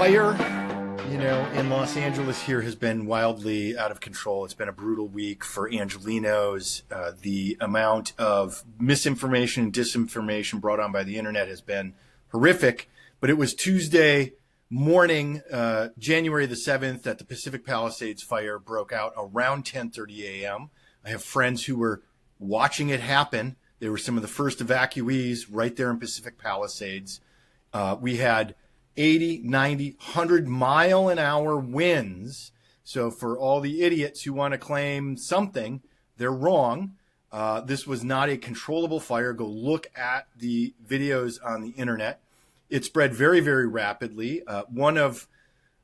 Fire, in Los Angeles here has been wildly out of control. It's been a brutal week for Angelenos. The amount of misinformation and disinformation brought on by the internet has been horrific. But it was Tuesday morning, January the 7th, that the Pacific Palisades fire broke out around 10:30 a.m. I have friends who were watching it happen. They were some of the first evacuees right there in Pacific Palisades. We had 80, 90, 100 mile an hour winds. So for all the idiots who want to claim something, they're wrong. This was not a controllable fire. Go look at the videos on the internet. It spread very, very rapidly. One of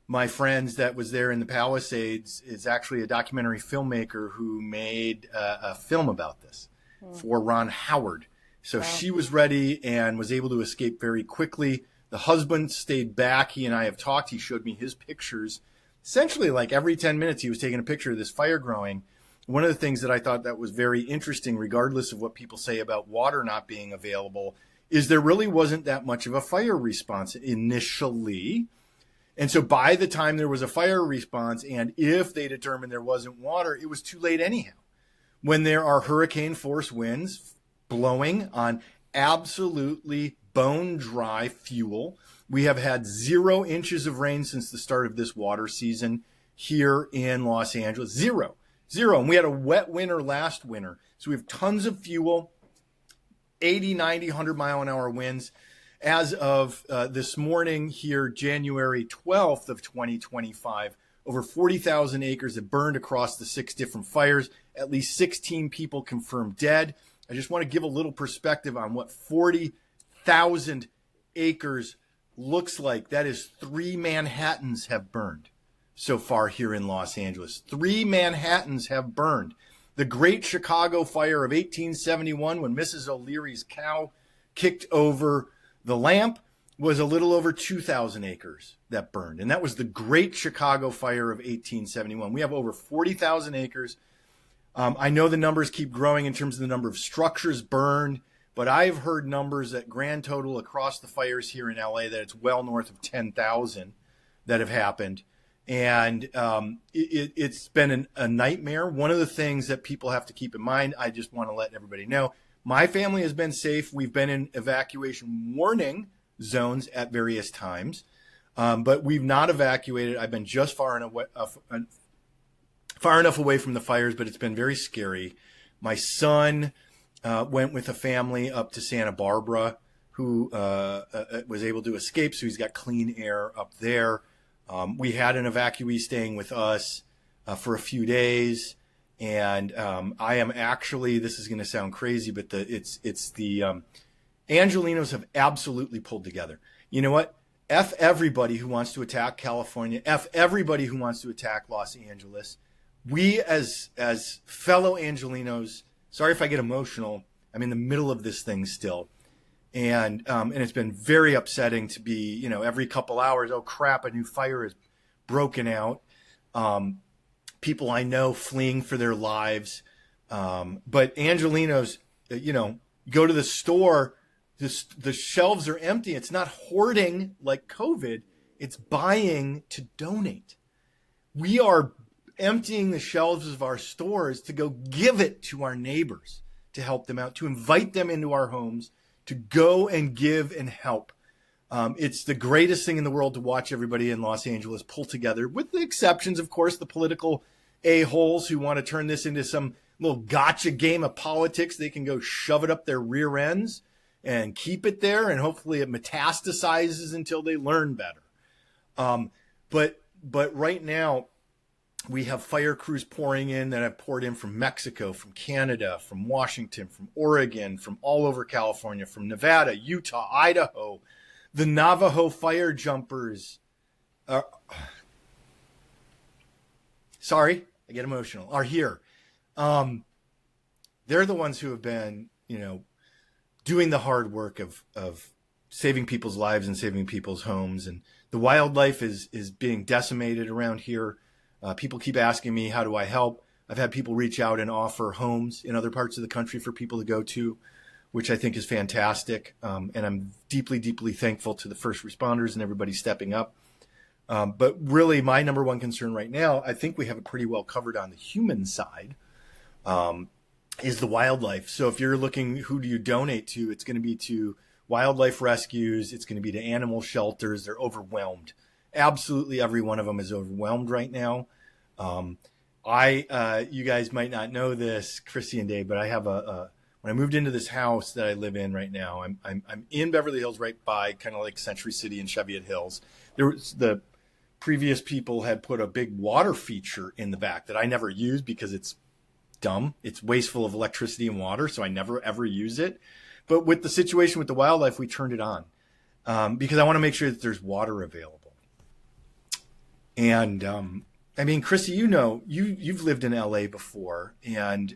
my friends that was there in the Palisades is actually a documentary filmmaker who made a film about this for Ron Howard. So she was ready and was able to escape very quickly. The husband stayed back. He and I have talked. He showed me his pictures. Essentially, like every 10 minutes, he was taking a picture of this fire growing. One of the things that I thought that was very interesting, regardless of what people say about water not being available, is there really wasn't that much of a fire response initially. And so by the time there was a fire response, and if they determined there wasn't water, it was too late anyhow. When there are hurricane force winds blowing on absolutely bone dry fuel. We have had 0 inches of rain since the start of this water season here in Los Angeles. Zero. And we had a wet winter last winter. So we have tons of fuel, 80, 90, 100 mile an hour winds. As of this morning here, January 12th of 2025, over 40,000 acres have burned across the 6 different fires. At least 16 people confirmed dead. I just want to give a little perspective on what 40,000 acres looks like. That is 3 Manhattans have burned so far here in Los Angeles. 3 Manhattans have burned. The Great Chicago Fire of 1871, when Mrs. O'Leary's cow kicked over the lamp, was a little over 2,000 acres that burned. And that was the Great Chicago Fire of 1871. We have over 40,000 acres. I know the numbers keep growing in terms of the number of structures burned, but I've heard numbers that grand total across the fires here in LA that it's well north of 10,000 that have happened. And it's been a nightmare. One of the things that people have to keep in mind, I just want to let everybody know, my family has been safe. We've been in evacuation warning zones at various times, but we've not evacuated. I've been just far enough away from the fires, but it's been very scary. My son went with a family up to Santa Barbara who was able to escape, so he's got clean air up there. We had an evacuee staying with us for a few days, and I am actually, this is going to sound crazy, but it's the Angelenos have absolutely pulled together. You know what? F everybody who wants to attack California. F everybody who wants to attack Los Angeles. We as fellow Angelenos, sorry if I get emotional, I'm in the middle of this thing still. And it's been very upsetting to be, every couple hours, oh crap, a new fire is broken out. People I know fleeing for their lives. But Angelenos, go to the store, the shelves are empty. It's not hoarding like COVID. It's buying to donate. We are emptying the shelves of our stores to go give it to our neighbors to help them out, to invite them into our homes, to go and give and help. It's the greatest thing in the world to watch everybody in Los Angeles pull together, with the exceptions, of course, the political a-holes who want to turn this into some little gotcha game of politics. They can go shove it up their rear ends and keep it there, and hopefully it metastasizes until they learn better. But right now, we have fire crews pouring in that have poured in from Mexico, from Canada, from Washington, from Oregon, from all over California, from Nevada, Utah, Idaho. The Navajo fire jumpers sorry, I get emotional, are here. They're the ones who have been, doing the hard work of saving people's lives and saving people's homes. And the wildlife is being decimated around here. People keep asking me, how do I help? I've had people reach out and offer homes in other parts of the country for people to go to, which I think is fantastic. And I'm deeply, deeply thankful to the first responders and everybody stepping up. But really, my number one concern right now, I think we have it pretty well covered on the human side, is the wildlife. So if you're looking, who do you donate to? It's going to be to wildlife rescues. It's going to be to animal shelters. They're overwhelmed. Absolutely every one of them is overwhelmed right now. You guys might not know this, Crissy and Dave, but I have when I moved into this house that I live in right now, I'm in Beverly Hills, right by kind of like Century City and Cheviot Hills. The previous people had put a big water feature in the back that I never used because it's dumb. It's wasteful of electricity and water, so I never ever use it. But with the situation with the wildlife, we turned it on because I want to make sure that there's water available. And I mean, Crissy, you've lived in LA before, and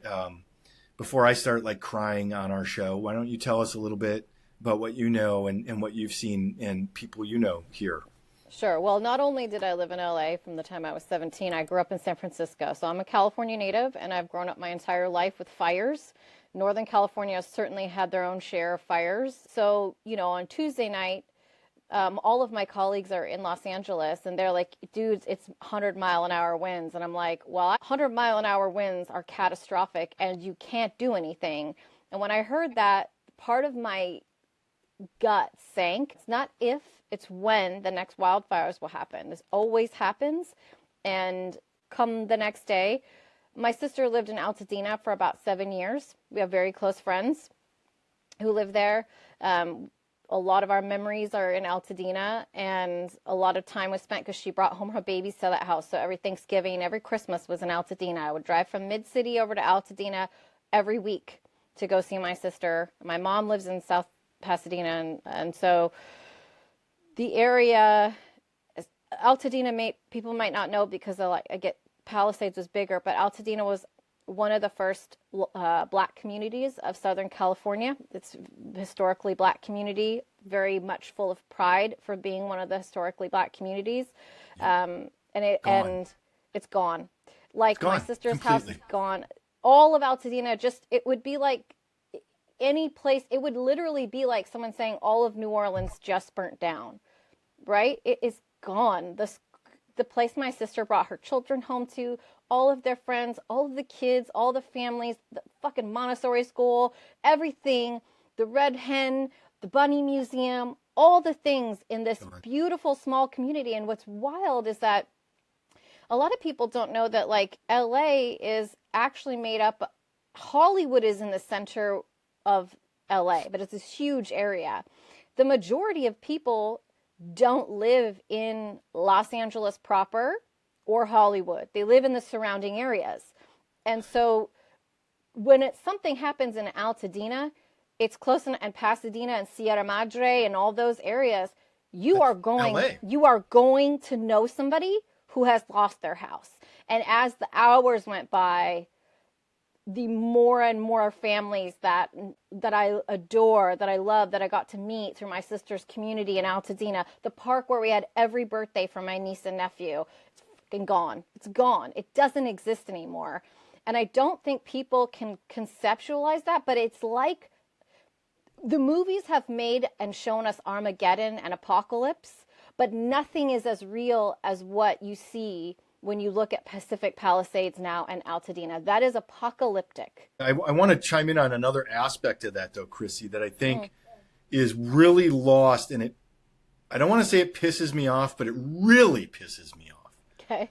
before I start like crying on our show, why don't you tell us a little bit about what you know and what you've seen and people you know here? Sure. Well, not only did I live in LA from the time I was 17, I grew up in San Francisco. So I'm a California native, and I've grown up my entire life with fires. Northern California has certainly had their own share of fires. So, on Tuesday night, all of my colleagues are in Los Angeles, and they're like, dudes, it's 100-mile-an-hour winds. And I'm like, well, 100-mile-an-hour winds are catastrophic, and you can't do anything. And when I heard that, part of my gut sank. It's not if, it's when the next wildfires will happen. This always happens. And come the next day, my sister lived in Altadena for about 7 years. We have very close friends who live there. A lot of our memories are in Altadena, and a lot of time was spent because she brought home her babies to that house. So every Thanksgiving, every Christmas was in Altadena. I would drive from Mid-City over to Altadena every week to go see my sister. My mom lives in South Pasadena, and so the area, Altadena, people might not know because Palisades was bigger, but Altadena was one of the first Black communities of Southern California. It's historically Black community, very much full of pride for being one of the historically Black communities. And it's gone. Like my sister's house is gone. All of Altadena, it would be like any place. It would literally be like someone saying all of New Orleans just burnt down, right? It is gone. The place my sister brought her children home to, all of their friends, all of the kids, all the families, the fucking Montessori school, everything, the Red Hen, the Bunny Museum, all the things in this beautiful small community. And what's wild is that a lot of people don't know that like LA is actually made up, Hollywood is in the center of LA, but it's this huge area. The majority of people don't live in Los Angeles proper or Hollywood. They live in the surrounding areas. And so when something happens in Altadena, it's close and Pasadena and Sierra Madre and all those areas, you are going to know somebody who has lost their house. And as the hours went by, the more and more families that I adore, that I love, that I got to meet through my sister's community in Altadena, the park where we had every birthday for my niece and nephew, it's fucking gone. It's gone. It doesn't exist anymore. And I don't think people can conceptualize that, but it's like the movies have made and shown us Armageddon and apocalypse, but nothing is as real as what you see when you look at Pacific Palisades now and Altadena. That is apocalyptic. I want to chime in on another aspect of that, though, Crissy, that I think is really lost. And I don't want to say it pisses me off, but it really pisses me off. Okay.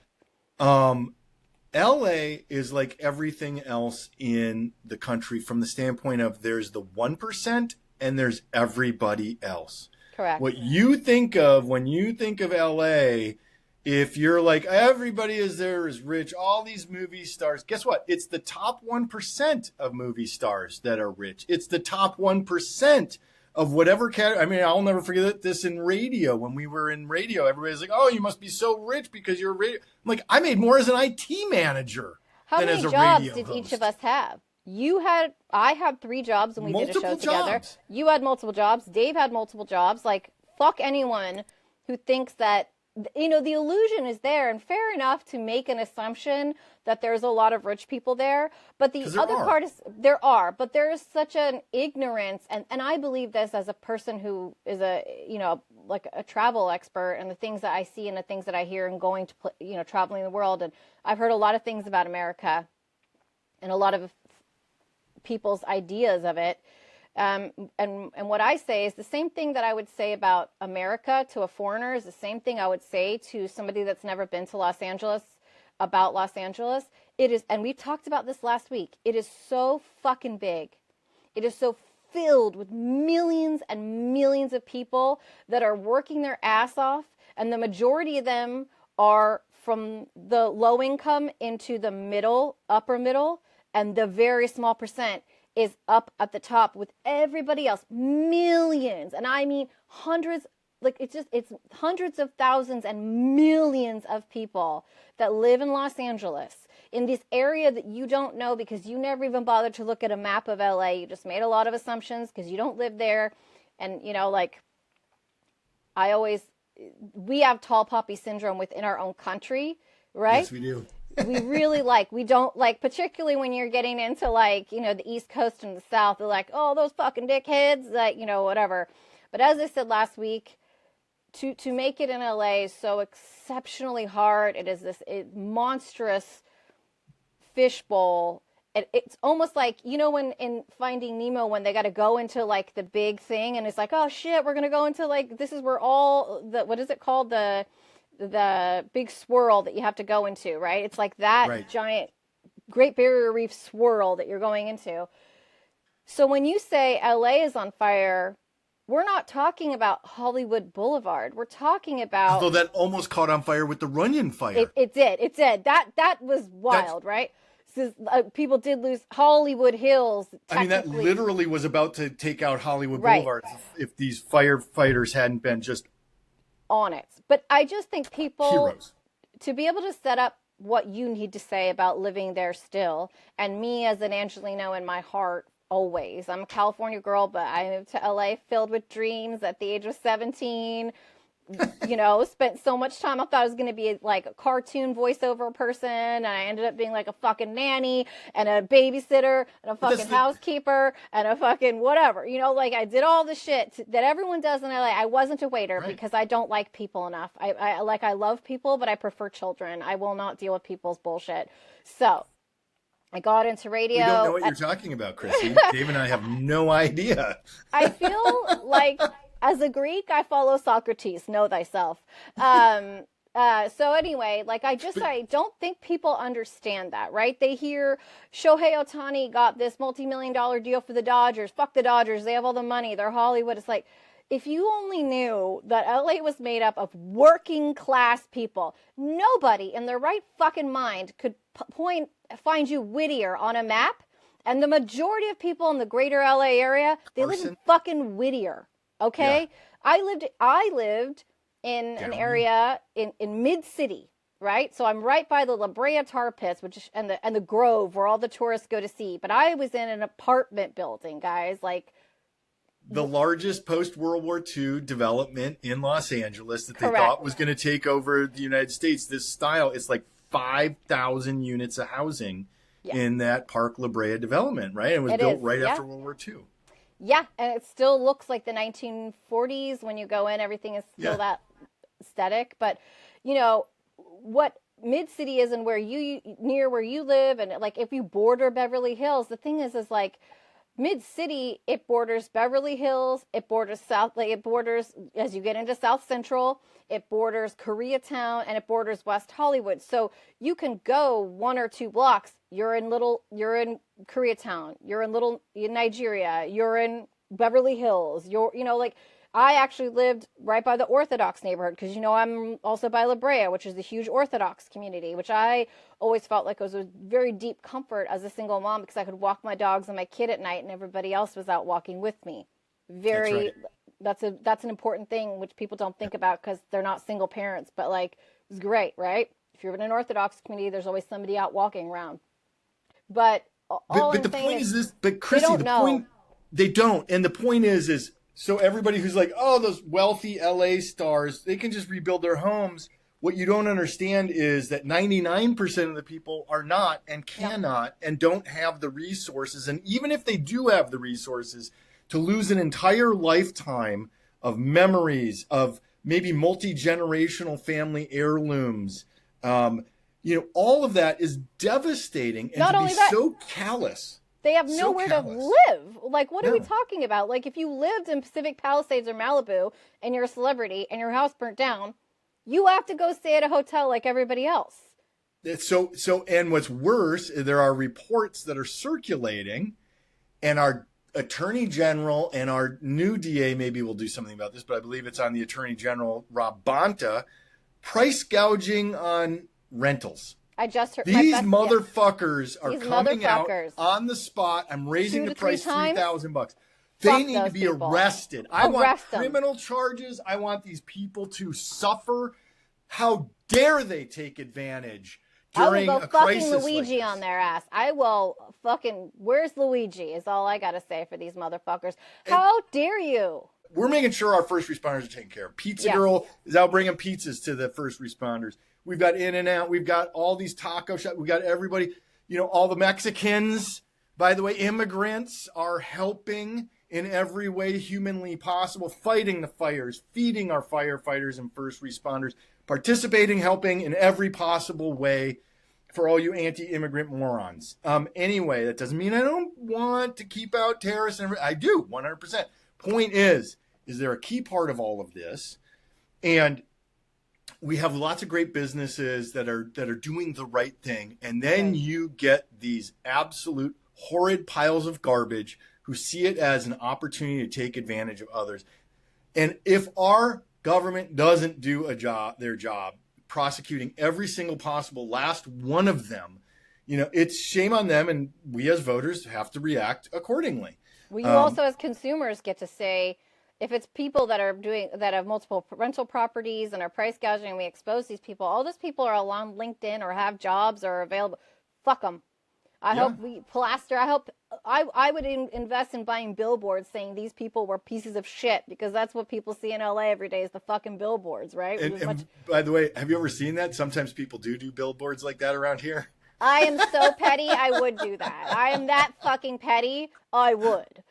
LA is like everything else in the country from the standpoint of there's the 1% and there's everybody else. Correct. What you think of when you think of LA, if you're like, everybody is there is rich, all these movie stars, guess what? It's the top 1% of movie stars that are rich. It's the top 1% of whatever category. I mean, I'll never forget this in radio. When we were in radio, everybody's like, oh, you must be so rich because you're radio. I'm like, I made more as an IT manager than as a radio host. How many jobs did each of us have? I had 3 jobs when we did a show together. You had multiple jobs. Dave had multiple jobs. Like, fuck anyone who thinks that, the illusion is there, and fair enough to make an assumption that there's a lot of rich people there. But the other part is but there is such an ignorance, and I believe this as a person who is a like a travel expert, and the things that I see and the things that I hear and going to, traveling the world. And I've heard a lot of things about America and a lot of people's ideas of it. And what I say is the same thing that I would say about America to a foreigner is the same thing I would say to somebody that's never been to Los Angeles about Los Angeles. It is, and we talked about this last week, it is so fucking big. It is so filled with millions and millions of people that are working their ass off, and the majority of them are from the low income into the middle, upper middle, and the very small percent is up at the top with everybody else. Millions, and I mean hundreds, like it's hundreds of thousands and millions of people that live in Los Angeles, in this area that you don't know because you never even bothered to look at a map of LA. You just made a lot of assumptions because you don't live there. And, like we have tall poppy syndrome within our own country, right? Yes, we do. We don't like, particularly when you're getting into the East Coast and the South, they're like, oh, those fucking dickheads, whatever. But as I said last week, to make it in LA is so exceptionally hard. It is this monstrous fishbowl. It's almost like, when in Finding Nemo, when they got to go into the big thing, and it's like, oh shit, we're going to go into this is where all what is it called? The big swirl that you have to go into, right? It's like that right. Giant Great Barrier Reef swirl that you're going into. So when you say LA is on fire, we're not talking about Hollywood Boulevard. We're talking about... Although that almost caught on fire with the Runyon fire. It did. That was wild, right? So, people did lose Hollywood Hills. I mean, that literally was about to take out Hollywood Boulevard if these firefighters hadn't been just... on it. But I just think people... heroes. To be able to set up what you need to say about living there still, and me as an Angelino in my heart, always. I'm a California girl, but I moved to LA filled with dreams at the age of 17. Spent so much time. I thought I was going to be a cartoon voiceover person, and I ended up being a fucking nanny and a babysitter and a fucking housekeeper and a fucking whatever. I did all the shit that everyone does in LA. I wasn't a waiter because I don't like people enough. I love people, but I prefer children. I will not deal with people's bullshit. So I got into radio. We don't know what you're talking about, Crissy. Dave and I have no idea. I feel like, as a Greek, I follow Socrates. Know thyself. So anyway, I don't think people understand that, right? They hear Shohei Ohtani got this multi-million-dollar deal for the Dodgers. Fuck the Dodgers. They have all the money. They're Hollywood. It's like, if you only knew that LA was made up of working class people, nobody in their right fucking mind could find you Whittier on a map. And the majority of people in the greater LA area, they live in fucking Whittier. Okay. Yeah. I lived in an area in mid-city, right? So I'm right by the La Brea tar pits, and the Grove where all the tourists go to see. But I was in an apartment building, guys, the largest post-World War II development in Los Angeles that they thought was going to take over the United States. This style, it's 5,000 units of housing in that Park La Brea development, right? It was built right after World War II. Yeah, and it still looks like the 1940s when you go in. Everything is still that aesthetic. But, what mid-city is and near where you live, and if you border Beverly Hills, the thing is mid-city, it borders Beverly Hills, it borders it borders, as you get into South Central, it borders Koreatown, and it borders West Hollywood. So you can go 1 or 2 blocks, you're in Koreatown, you're in Nigeria, you're in Beverly Hills, I actually lived right by the Orthodox neighborhood because, I'm also by La Brea, which is the huge Orthodox community, which I always felt like was a very deep comfort as a single mom because I could walk my dogs and my kid at night and everybody else was out walking with me. That's an important thing, which people don't think about because they're not single parents, but it's great, right? If you're in an Orthodox community, there's always somebody out walking around. But the point is this, but Crissy, the point, they don't. And the point is so everybody who's those wealthy LA stars, they can just rebuild their homes. What you don't understand is that 99% of the people are not and cannot and don't have the resources. And even if they do have the resources, to lose an entire lifetime of memories, of maybe multi-generational family heirlooms. All of that is devastating, and Not to be only that, so callous. they have So nowhere to callous. live. Like, what are we talking about? Like, if you lived in Pacific Palisades or Malibu and you're a celebrity and your house burnt down, you have to go stay at a hotel like everybody else. And what's worse, there are reports that are circulating, and our Attorney General and our new DA maybe will do something about this, but I believe it's on the Attorney General, Rob Bonta, price gouging on rentals. I just heard these motherfuckers are coming out on the spot. I'm raising the price $3,000. They need to be arrested. I want criminal charges. I want these people to suffer. How dare they take advantage during a crisis? I will go fucking Luigi on their ass. I will fucking. Where's Luigi? Is all I gotta say for these motherfuckers. How dare you? We're making sure our first responders are taken care of. Pizza Girl is out bringing pizzas to the first responders. We've got In-N-Out. We've got all these taco shops. We've got everybody, all the Mexicans. By the way, immigrants are helping in every way humanly possible, fighting the fires, feeding our firefighters and first responders, participating, helping in every possible way for all you anti-immigrant morons. Anyway, that doesn't mean I don't want to keep out terrorists. I do, 100%. Point is there a key part of all of this? And we have lots of great businesses that are doing the right thing. And then you get these absolute horrid piles of garbage who see it as an opportunity to take advantage of others. And if our government doesn't do their job, prosecuting every single possible last one of them, it's shame on them. And we as voters have to react accordingly. Well, you also as consumers get to say, if it's people that have multiple rental properties and are price gouging, and we expose these people, all those people are on LinkedIn or have jobs or are available. Fuck them. I hope we plaster. I would invest in buying billboards saying these people were pieces of shit, because that's what people see in LA every day is the fucking billboards, right? And by the way, have you ever seen that? Sometimes people do billboards like that around here. I am so petty, I would do that. I am that fucking petty, I would.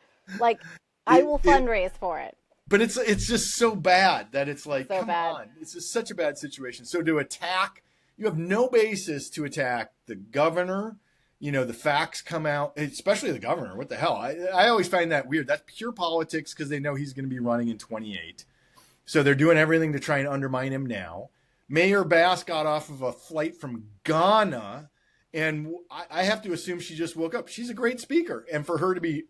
I will fundraise for it. But it's just so bad that it's like, come bad. on. It's just such a bad situation. So you have no basis to attack the governor. The facts come out, especially the governor. What the hell? I always find that weird. That's pure politics because they know he's going to be running in 28. So they're doing everything to try and undermine him now. Mayor Bass got off of a flight from Ghana, and I have to assume she just woke up. She's a great speaker. And for her to be,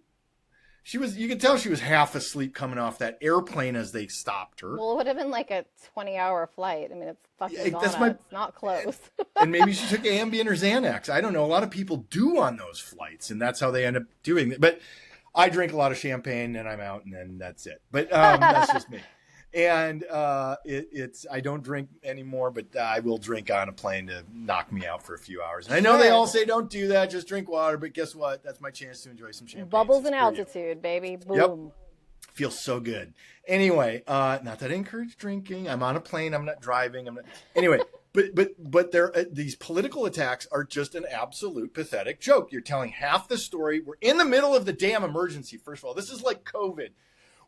you could tell she was half asleep coming off that airplane as they stopped her. Well, it would have been like a 20-hour flight. I mean, it's fucking Ghana. It's not close. And maybe she took Ambien or Xanax. I don't know. A lot of people do on those flights, and that's how they end up doing it. But I drink a lot of champagne, and I'm out, and then that's it. But that's just me. And I don't drink anymore, but I will drink on a plane to knock me out for a few hours. And I know they all say don't do that, just drink water. But guess what? That's my chance to enjoy some champagne. Bubbles in altitude, baby. Boom. Yep. Feels so good. Anyway, not that I encourage drinking. I'm on a plane. I'm not driving. Anyway. But these political attacks are just an absolute pathetic joke. You're telling half the story. We're in the middle of the damn emergency. First of all, this is like COVID.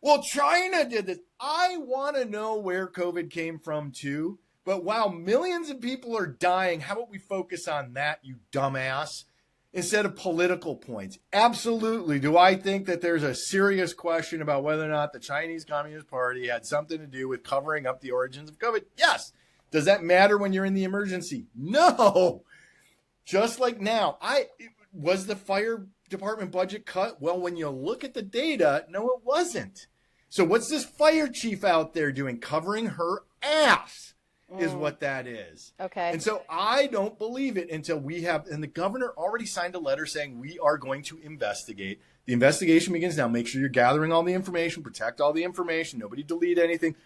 Well, China did this. I want to know where COVID came from too. But while millions of people are dying, how about we focus on that, you dumbass, instead of political points? Absolutely. Do I think that there's a serious question about whether or not the Chinese Communist Party had something to do with covering up the origins of COVID? Yes. Does that matter when you're in the emergency? No. Just like now. Was the fire department budget cut? Well, when you look at the data, no, it wasn't. So what's this fire chief out there doing? Covering her ass is what that is. Okay. And so I don't believe it until and the governor already signed a letter saying we are going to investigate. The investigation begins now. Make sure you're gathering all the information, protect all the information. Nobody delete anything.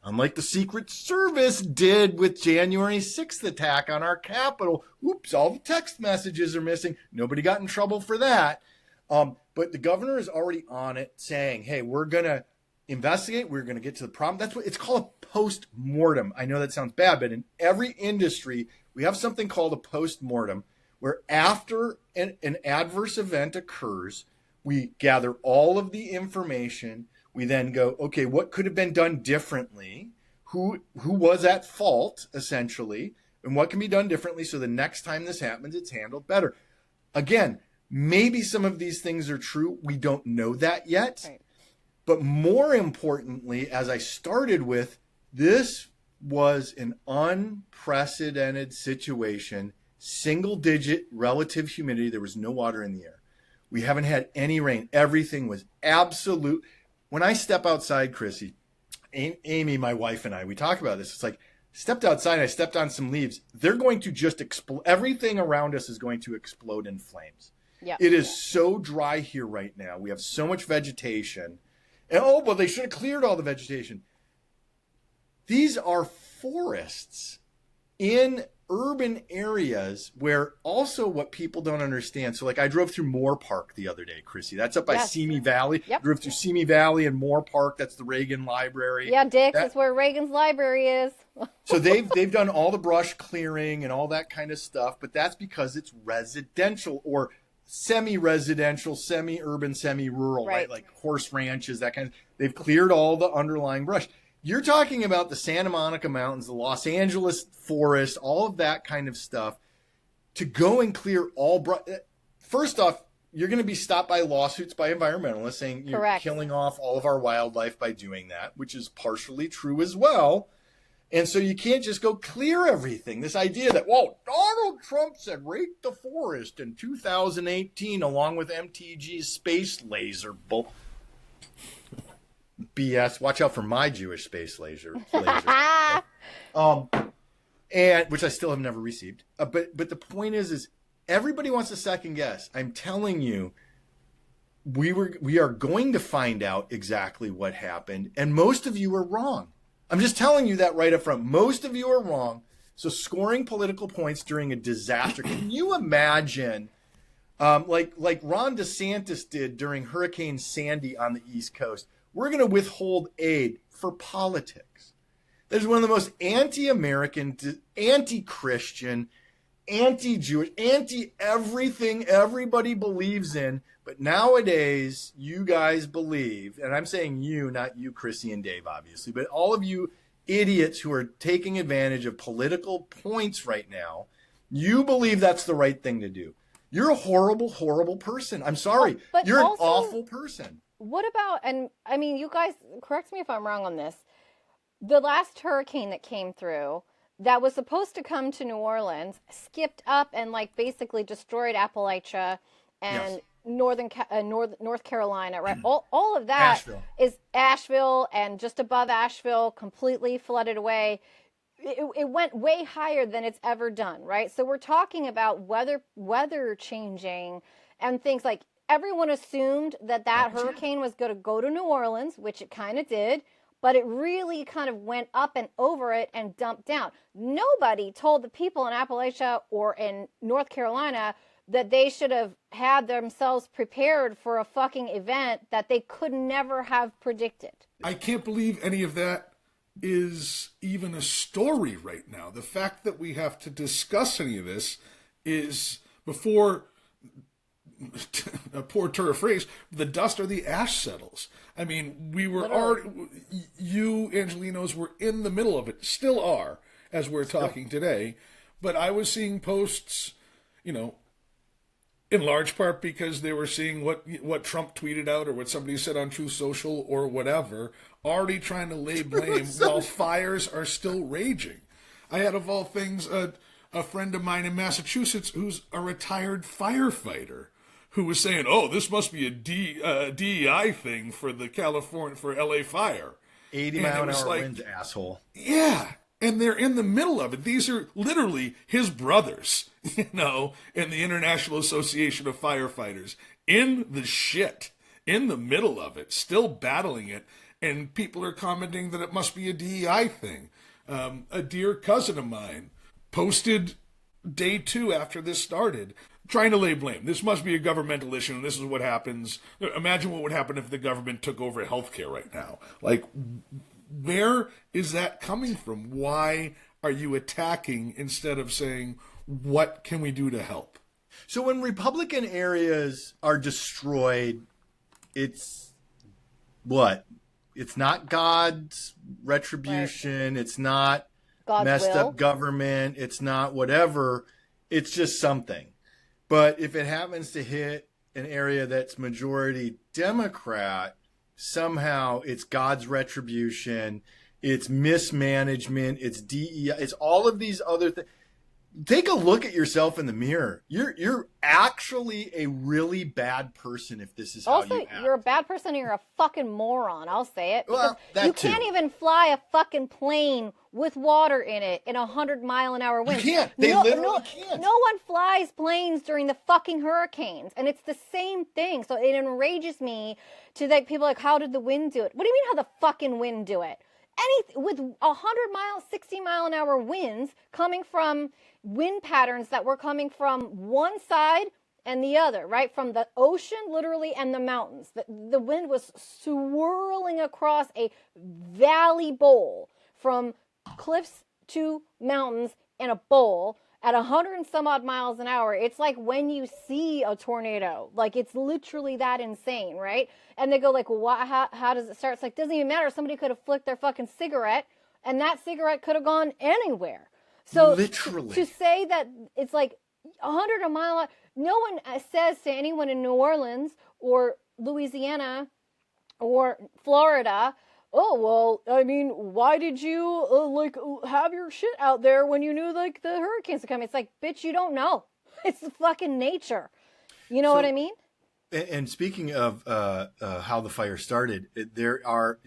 Unlike the Secret Service did with January 6th attack on our Capitol. Oops, all the text messages are missing. Nobody got in trouble for that. But the governor is already on it saying, hey, we're going to investigate. We're going to get to the problem. That's what it's called, a post-mortem. I know that sounds bad, but in every industry, we have something called a post-mortem, where after an adverse event occurs, we gather all of the information. We then go, okay, what could have been done differently? Who was at fault, essentially, and what can be done differently so the next time this happens, it's handled better. Again, maybe some of these things are true. We don't know that yet. Right. But more importantly, as I started with, this was an unprecedented situation, single-digit relative humidity. There was no water in the air. We haven't had any rain. Everything was absolute. When I step outside, Crissy, Amy, my wife, and I, we talk about this. It's like, stepped outside, I stepped on some leaves. They're going to just explode. Everything around us is going to explode in flames. Yeah. It is so dry here right now. We have so much vegetation. And well, they should have cleared all the vegetation. These are forests in urban areas where also what people don't understand. So like I drove through Moore Park the other day, Crissy. That's up by Simi Valley. Yep. Drove through Simi Valley and Moore Park. That's the Reagan Library. Yeah, Dick, that's where Reagan's library is. So they've done all the brush clearing and all that kind of stuff, but that's because it's residential or semi-residential, semi-urban, semi-rural, right? Like horse ranches, that kind of. They've cleared all the underlying brush. You're talking about the Santa Monica Mountains, the Los Angeles forest, all of that kind of stuff. To go and clear all brush. First off, you're going to be stopped by lawsuits by environmentalists saying you're killing off all of our wildlife by doing that, which is partially true as well. And so you can't just go clear everything. This idea that, well, Donald Trump said rake the forest in 2018 along with MTG's space laser bull. BS. Watch out for my Jewish space laser. And which I still have never received. But the point is everybody wants to second guess. I'm telling you, we are going to find out exactly what happened, and most of you are wrong. I'm just telling you that right up front. Most of you are wrong. So scoring political points during a disaster. Can you imagine, like Ron DeSantis did during Hurricane Sandy on the East Coast? We're going to withhold aid for politics. That is one of the most anti-American, anti-Christian, anti-Jewish, anti-everything everybody believes in. But nowadays, you guys believe, and I'm saying you, not you, Crissy and Dave, obviously, but all of you idiots who are taking advantage of political points right now, you believe that's the right thing to do. You're a horrible, horrible person. I'm sorry. You're an awful person. What about, and I mean, you guys, correct me if I'm wrong on this, the last hurricane that came through that was supposed to come to New Orleans skipped up and like basically destroyed Appalachia and North Carolina, right? All of that is Asheville, and just above Asheville, completely flooded away. It went way higher than it's ever done, right? So we're talking about weather changing and things like. Everyone assumed that hurricane was going to go to New Orleans, which it kind of did, but it really kind of went up and over it and dumped down. Nobody told the people in Appalachia or in North Carolina that they should have had themselves prepared for a fucking event that they could never have predicted. I can't believe any of that is even a story right now. The fact that we have to discuss any of this is before... a poor turn of phrase, the dust or the ash settles. I mean, we were already, you, Angelinos, were in the middle of it, still are, as we're talking today. But I was seeing posts, in large part because they were seeing what Trump tweeted out or what somebody said on Truth Social or whatever, already trying to lay blame while fires are still raging. I had, of all things, a friend of mine in Massachusetts who's a retired firefighter, who was saying, "Oh, this must be a DEI thing for LA fire." 80-mile-an-hour winds, asshole. Yeah, and they're in the middle of it. These are literally his brothers, in the International Association of Firefighters, in the shit, in the middle of it, still battling it, and people are commenting that it must be a DEI thing. A dear cousin of mine posted day 2 after this started, trying to lay blame. This must be a governmental issue, and this is what happens. Imagine what would happen if the government took over healthcare right now. Like, where is that coming from? Why are you attacking instead of saying, what can we do to help? So when Republican areas are destroyed, it's what? It's not God's retribution. Right. It's not God's messed will. up government. It's not whatever. It's just something. But if it happens to hit an area that's majority Democrat, somehow it's God's retribution. It's mismanagement. It's DEI. It's all of these other things. Take a look at yourself in the mirror. You're actually a really bad person if this is how you act. Also, you're a bad person and you're a fucking moron. I'll say it. Well, that you too. Can't even fly a fucking plane with water in it in 100-mile-an-hour winds. You can't. They literally can't. No one flies planes during the fucking hurricanes, and it's the same thing. So it enrages me to like people like, how did the wind do it? What do you mean how the fucking wind do it? With 100-mile, 60-mile-an-hour winds coming from wind patterns that were coming from one side and the other, right? From the ocean, literally, and the mountains. The wind was swirling across a valley bowl from cliffs to mountains in a bowl at 100 and some odd miles an hour. It's like when you see a tornado, like it's literally that insane, right? And they go like, well, how does it start? It's like, doesn't even matter. Somebody could have flicked their fucking cigarette and that cigarette could have gone anywhere. So literally to say that it's like 100 a mile, no one says to anyone in New Orleans or Louisiana or Florida, oh, well, I mean, why did you, have your shit out there when you knew, like, the hurricanes are coming? It's like, bitch, you don't know. It's the fucking nature. You know what I mean? And speaking of how the fire started, there are,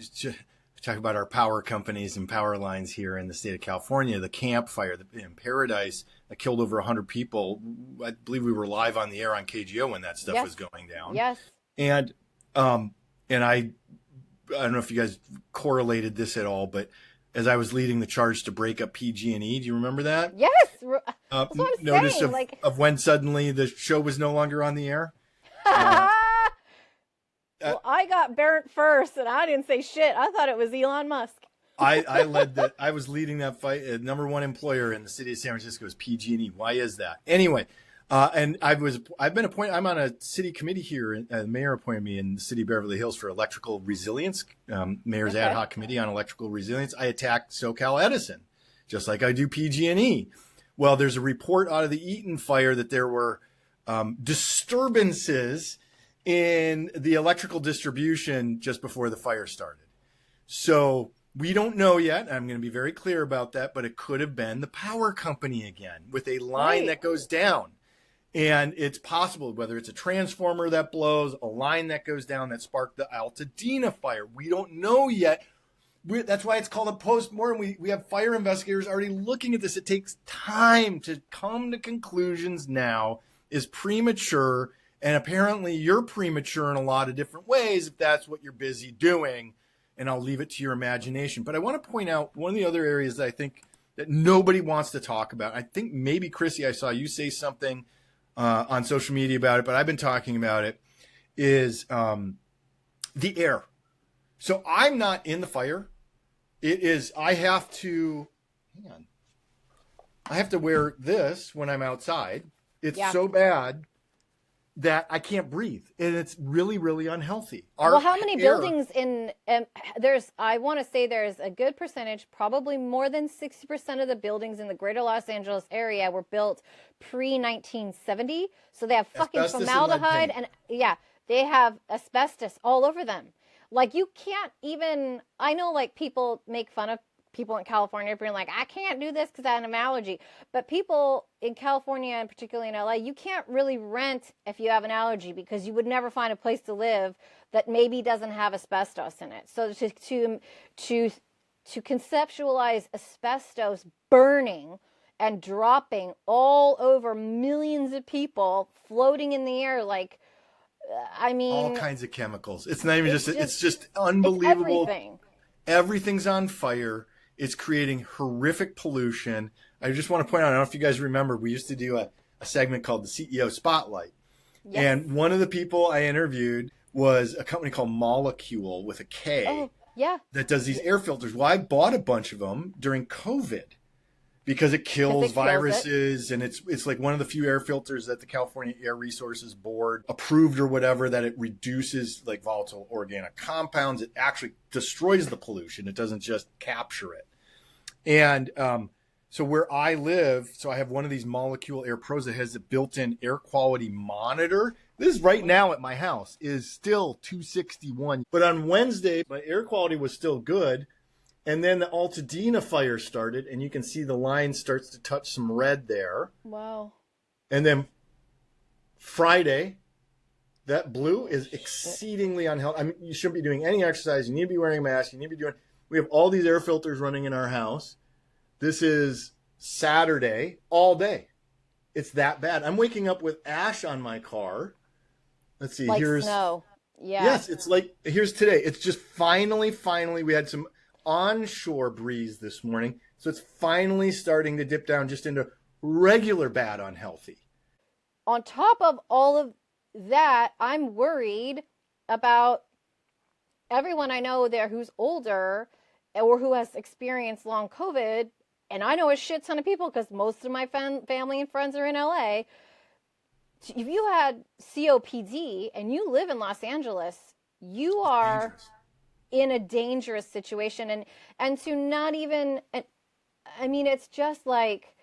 talk about our power companies and power lines here in the state of California, the Camp Fire in Paradise that killed over 100 people. I believe we were live on the air on KGO when that stuff was going down. Yes. And I don't know if you guys correlated this at all, but as I was leading the charge to break up PG&E, do you remember that? Yes. That's what I'm notice saying. of when suddenly the show was no longer on the air? Well, I got burnt first, and I didn't say shit. I thought it was Elon Musk. I was leading that fight. Number one employer in the city of San Francisco is PG&E. Why is that? Anyway, and I've been appointed. I'm on a city committee here. The mayor appointed me in the city of Beverly Hills for electrical resilience. Mayor's ad hoc committee on electrical resilience. I attacked SoCal Edison, just like I do PG&E. Well, there's a report out of the Eaton fire that there were disturbances in the electrical distribution just before the fire started. So we don't know yet. I'm going to be very clear about that, but it could have been the power company again with a line that goes down. And it's possible, whether it's a transformer that blows, a line that goes down that sparked the Altadena fire. We don't know yet. That's why it's called a postmortem. We have fire investigators already looking at this. It takes time to come to conclusions now is premature. And apparently you're premature in a lot of different ways if that's what you're busy doing. And I'll leave it to your imagination. But I want to point out one of the other areas that I think that nobody wants to talk about. I think maybe, Crissy, I saw you say something on social media about it, but I've been talking about it, is the air. So I'm not in the fire. It is, I have to wear this when I'm outside. It's so bad that I can't breathe, and it's really, really unhealthy. Well, how many buildings I want to say there's a good percentage, probably more than 60% of the buildings in the greater Los Angeles area were built pre-1970. So they have fucking asbestos formaldehyde and they have asbestos all over them. Like you can't even, I know like people make fun of people in California being like, I can't do this because I have an allergy. But people in California, and particularly in LA, you can't really rent if you have an allergy because you would never find a place to live that maybe doesn't have asbestos in it. So to conceptualize asbestos burning and dropping all over millions of people floating in the air, like, I mean, all kinds of chemicals. It's not even it's just unbelievable. It's everything. Everything's on fire. It's creating horrific pollution. I just want to point out, I don't know if you guys remember, we used to do a segment called the CEO Spotlight. Yes. And one of the people I interviewed was a company called Molecule with a K. Oh, yeah. That does these air filters. Well, I bought a bunch of them during COVID. because it kills it. viruses, and it's like one of the few air filters that the California Air Resources Board approved or whatever, that it reduces like volatile organic compounds. It actually destroys the pollution. It doesn't just capture it. And so where I live, so I have one of these Molecule Air Pros that has a built-in air quality monitor. This right now at my house is still 261. But on Wednesday, my air quality was still good. And then the Altadena fire started, and you can see the line starts to touch some red there. Wow. And then Friday, that blue is exceedingly unhealthy. I mean, you shouldn't be doing any exercise. You need to be wearing a mask. You need to be doing... We have all these air filters running in our house. This is Saturday all day. It's that bad. I'm waking up with ash on my car. Let's see. Like here's snow. Yeah. Yes, it's like, here's today. It's just finally, we had some onshore breeze this morning. So it's finally starting to dip down just into regular bad unhealthy. On top of all of that, I'm worried about everyone I know there who's older or who has experienced long COVID. And I know a shit ton of people because most of my family and friends are in LA. If you had COPD and you live in Los Angeles, you are dangerous. In a dangerous situation. And to not even, I mean, it's just like,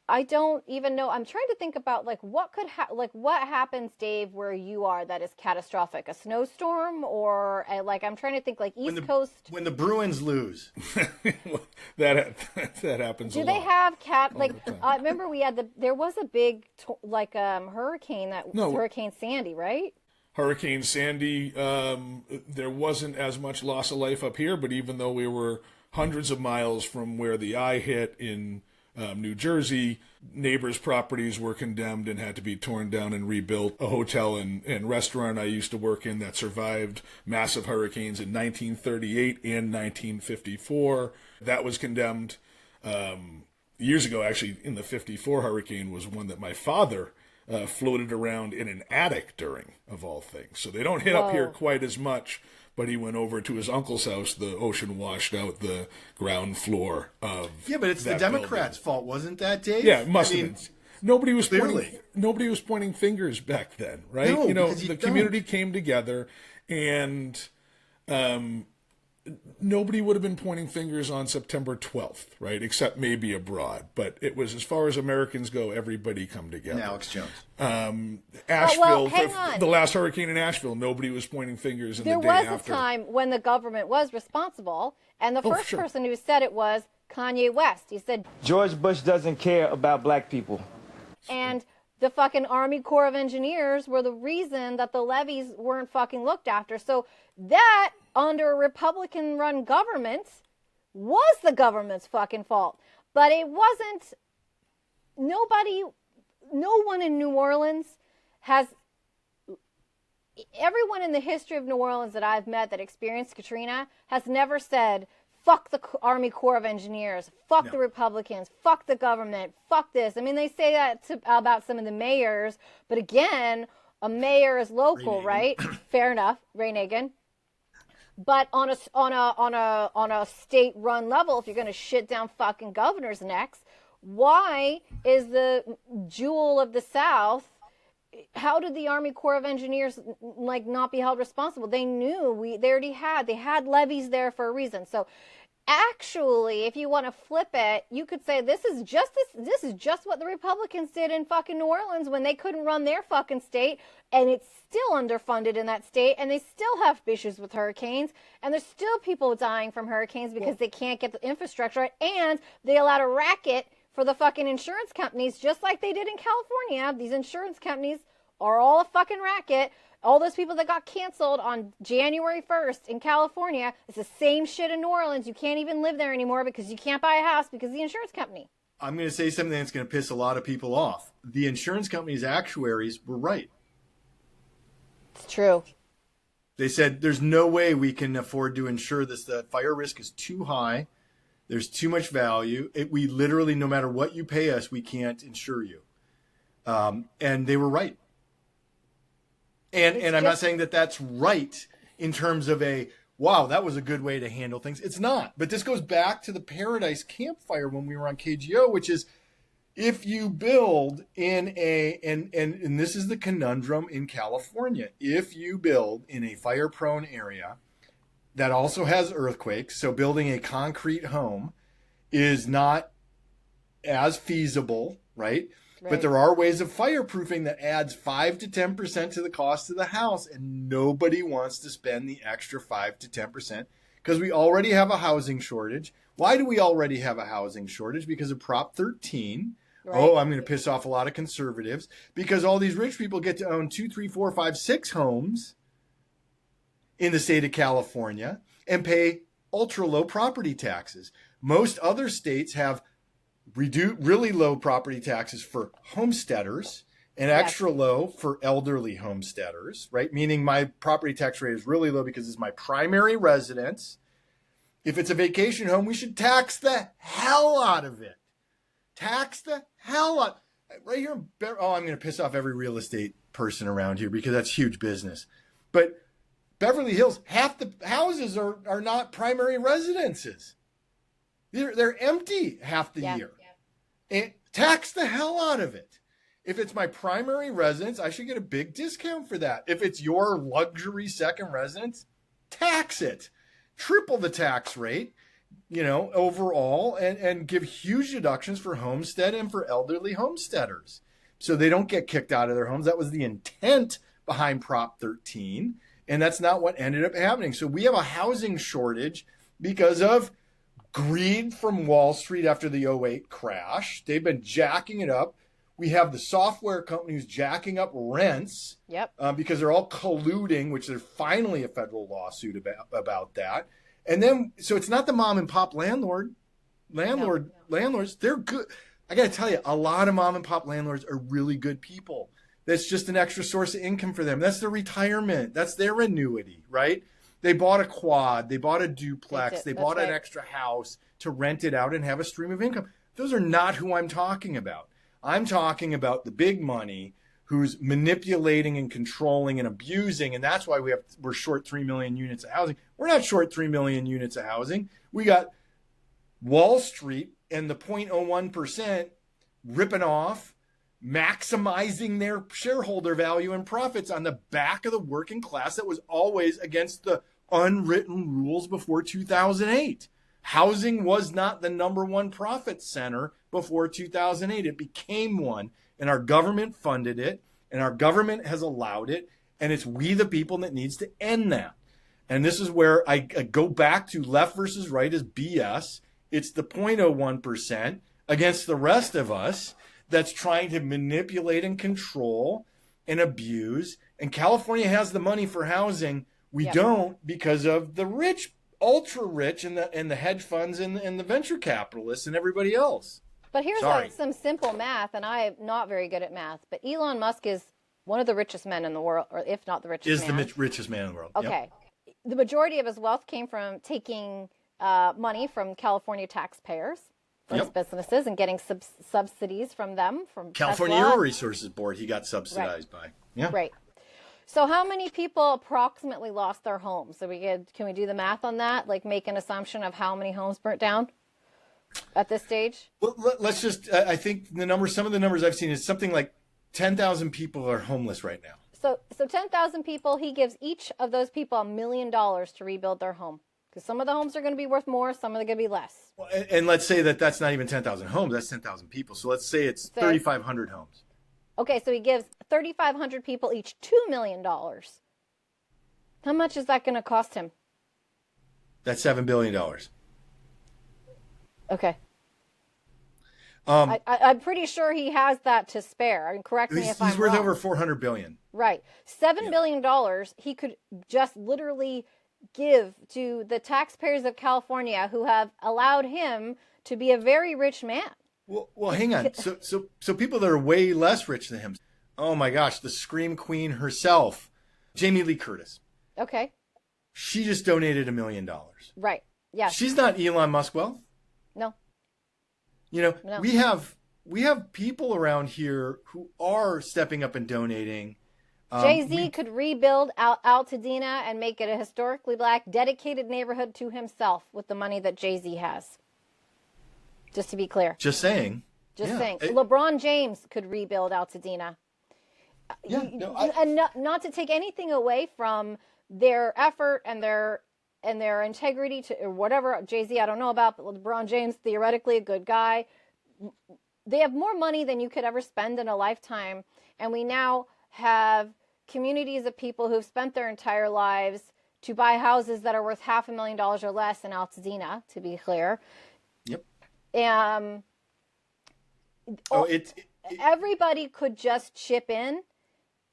I don't even know. I'm trying to think about like what could what happens, Dave, where you are that is catastrophic? A snowstorm or I'm trying to think like East Coast. When the Bruins lose, that happens. Do they have remember we had there was a big hurricane Hurricane Sandy, right? Hurricane Sandy. There wasn't as much loss of life up here, but even though we were hundreds of miles from where the eye hit in New Jersey, neighbors' properties were condemned and had to be torn down and rebuilt. A hotel and restaurant I used to work in that survived massive hurricanes in 1938 and 1954, that was condemned. Years ago, actually, in the 54 hurricane was one that my father floated around in an attic during, of all things. So they don't hit up here quite as much. But he went over to his uncle's house. The ocean washed out the ground floor of but it's the Democrats' fault, wasn't that, Dave? Yeah, it must have been. Nobody was pointing fingers back then, right? No, the community came together, and nobody would have been pointing fingers on September 12th, right? Except maybe abroad. But it was, as far as Americans go, everybody come together. And Alex Jones. Asheville, hang on. The last hurricane in Asheville, nobody was pointing fingers in the day after. There was a time when the government was responsible, and the first person who said it was Kanye West. He said, George Bush doesn't care about black people. And the fucking Army Corps of Engineers were the reason that the levees weren't fucking looked after. So that, under a Republican-run government, was the government's fucking fault. But it wasn't. No one in New Orleans has. Everyone in the history of New Orleans that I've met that experienced Katrina has never said, fuck the Army Corps of Engineers, fuck the Republicans, fuck the government, fuck this. I mean, they say that about some of the mayors, but again, a mayor is local, right? Fair enough, Ray Nagin. But on a state-run level, if you're going to shit down fucking governors' necks, why is the jewel of the South? How did the Army Corps of Engineers not be held responsible? They knew they had levees there for a reason. So actually, if you want to flip it, you could say this is just what the Republicans did in fucking New Orleans when they couldn't run their fucking state, and it's still underfunded in that state, and they still have issues with hurricanes, and there's still people dying from hurricanes because they can't get the infrastructure right, and they allowed a racket for the fucking insurance companies, just like they did in California. These insurance companies are all a fucking racket. All those people that got canceled on January 1st in California, it's the same shit in New Orleans. You can't even live there anymore because you can't buy a house because of the insurance company. I'm going to say something that's going to piss a lot of people off. The insurance company's actuaries were right. It's true. They said there's no way we can afford to insure this. The fire risk is too high. There's too much value. We literally, no matter what you pay us, we can't insure you. And they were right. And I'm not saying that that's right in terms of wow, that was a good way to handle things. It's not. But this goes back to the Paradise Campfire when we were on KGO, which is if you build in and this is the conundrum in California, if you build in a fire-prone area that also has earthquakes, so building a concrete home is not as feasible, right? But there are ways of fireproofing that adds 5 to 10% to the cost of the house, and nobody wants to spend the extra 5 to 10% because we already have a housing shortage. Why do we already have a housing shortage? Because of Prop 13. Right. Oh, I'm going to piss off a lot of conservatives because all these rich people get to own 2, 3, 4, 5, 6 homes in the state of California and pay ultra low property taxes. Most other states have really low property taxes for homesteaders and extra low for elderly homesteaders, right? Meaning my property tax rate is really low because it's my primary residence. If it's a vacation home, we should tax the hell out of it. Tax the hell out. Right here, I'm going to piss off every real estate person around here because that's huge business. But Beverly Hills, half the houses are not primary residences. They're empty half the year. Yeah. And tax the hell out of it. If it's my primary residence, I should get a big discount for that. If it's your luxury second residence, tax it. Triple the tax rate, overall, and give huge deductions for homestead and for elderly homesteaders. So they don't get kicked out of their homes. That was the intent behind Prop 13. And that's not what ended up happening. So we have a housing shortage because of greed from Wall Street after the '08 crash. They've been jacking it up. We have the software companies jacking up rents because they're all colluding, which there's finally a federal lawsuit about that. And then, so it's not the mom and pop landlords. They're good. I got to tell you, a lot of mom and pop landlords are really good people. That's just an extra source of income for them. That's their retirement. That's their annuity, right? They bought a quad. They bought a duplex. They bought an extra house to rent it out and have a stream of income. Those are not who I'm talking about. I'm talking about the big money who's manipulating and controlling and abusing. And that's why we're short 3 million units of housing. We're not short 3 million units of housing. We got Wall Street and the 0.01% ripping off, maximizing their shareholder value and profits on the back of the working class that was always against the unwritten rules before 2008. Housing was not the number one profit center before 2008. It became one, and our government funded it, and our government has allowed it, and it's we the people that needs to end that. And this is where I go back to left versus right is BS. It's the 0.01% against the rest of us that's trying to manipulate and control and abuse. And California has the money for housing. We don't because of the rich, ultra rich, and the hedge funds and the venture capitalists and everybody else. But here's some simple math, and I'm not very good at math, but Elon Musk is one of the richest men in the world, or if not the richest man. Is the richest man in the world. Okay. Yep. The majority of his wealth came from taking money from California taxpayers for his businesses and getting subsidies from them. From California Tesla. Air Resources Board, he got subsidized by. Yeah. Right. So how many people approximately lost their homes? So can we do the math on that? Like make an assumption of how many homes burnt down at this stage? Well, let's just, I think some of the numbers I've seen is something like 10,000 people are homeless right now. So 10,000 people, he gives each of those people $1 million to rebuild their home. Because some of the homes are going to be worth more, some are going to be less. Well, and let's say that's not even 10,000 homes, that's 10,000 people. So let's say it's 3,500 homes. Okay, so he gives 3,500 people each $2 million. How much is that going to cost him? That's $7 billion. Okay. I'm pretty sure he has that to spare. I mean, correct me if I'm wrong. He's worth over $400 billion. Right. $7 billion he could just literally give to the taxpayers of California who have allowed him to be a very rich man. Well, hang on. So people that are way less rich than him. Oh my gosh, the Scream Queen herself, Jamie Lee Curtis. Okay. She just donated $1 million. Right. Yeah. She's not Elon Musk wealth. No. No. We have people around here who are stepping up and donating. Jay-Z could rebuild Altadena and make it a historically black, dedicated neighborhood to himself with the money that Jay-Z has. Just to be clear. Just saying. Just saying. LeBron James could rebuild Altadena. Yeah, and not to take anything away from their effort and their integrity to or whatever. Jay-Z, I don't know about, but LeBron James, theoretically a good guy. They have more money than you could ever spend in a lifetime, and we now have communities of people who've spent their entire lives to buy houses that are worth $500,000 or less in Altadena, to be clear. Yep. Everybody could just chip in,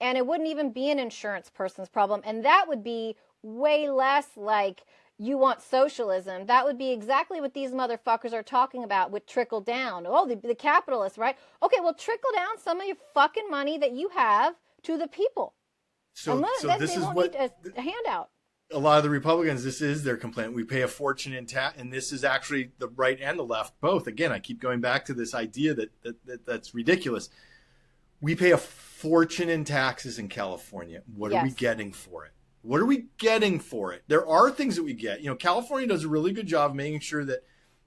and it wouldn't even be an insurance person's problem. And that would be way less like you want socialism. That would be exactly what these motherfuckers are talking about with trickle down. Oh, the capitalists, right? Okay, well, trickle down some of your fucking money that you have to the people. So this is what need a handout. A lot of the Republicans, this is their complaint. We pay a fortune in tax, and this is actually the right and the left both. Again, I keep going back to this idea that's ridiculous. We pay a fortune in taxes in California. What are we getting for it? What are we getting for it? There are things that we get. California does a really good job of making sure that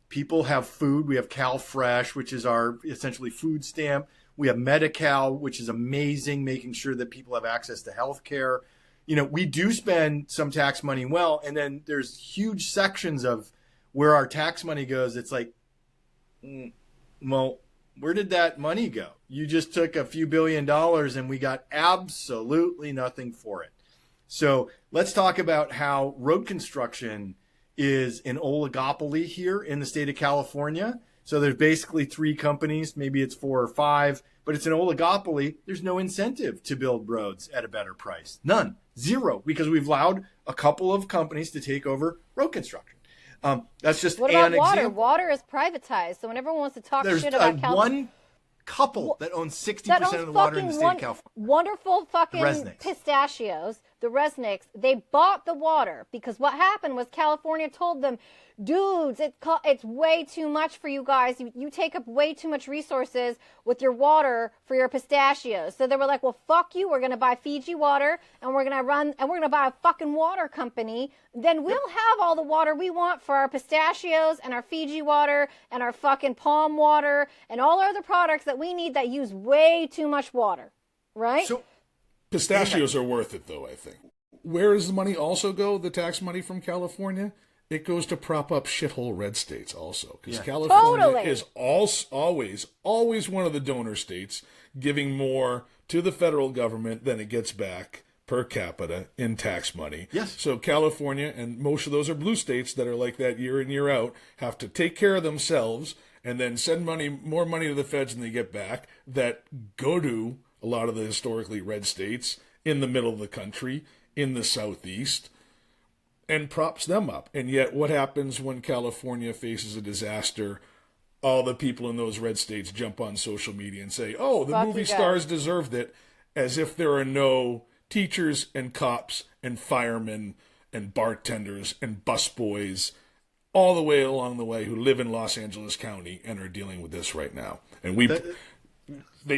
people have food. We have CalFresh, which is our essentially food stamp. We have Medi-Cal, which is amazing, making sure that people have access to health care. We do spend some tax money well, and then there's huge sections of where our tax money goes. It's like, well, where did that money go? You just took a few $1 billion and we got absolutely nothing for it. So let's talk about how road construction is an oligopoly here in the state of California. So there's basically 3 companies, maybe it's 4 or 5, but it's an oligopoly. There's no incentive to build roads at a better price. None. Zero. Because we've allowed a couple of companies to take over road construction. That's just what about an water? example. Water is privatized. So when everyone wants to talk There's shit about California, one couple that owns 60% of the water in the state of California. Wonderful fucking Resnicks. pistachios, the Resnicks. They bought the water because what happened was California told them, dudes, it's way too much for you guys. You take up way too much resources with your water for your pistachios. So they were like, well, fuck you. We're going to buy Fiji water and we're going to buy a fucking water company. Then we'll have all the water we want for our pistachios and our Fiji water and our fucking palm water and all our other products that we need that use way too much water. Right? So pistachios are worth it, though, I think. Where does the money also go, the tax money from California? It goes to prop up shithole red states also. Because California is always one of the donor states, giving more to the federal government than it gets back per capita in tax money. Yes. So California, and most of those are blue states that are like that year in, year out, have to take care of themselves and then send more money to the feds than they get back that go to a lot of the historically red states in the middle of the country, in the southeast, and props them up. And yet what happens when California faces a disaster? All the people in those red states jump on social media and say, oh, the movie stars deserved it, as if there are no teachers and cops and firemen and bartenders and busboys all the way along the way who live in Los Angeles County and are dealing with this right now. And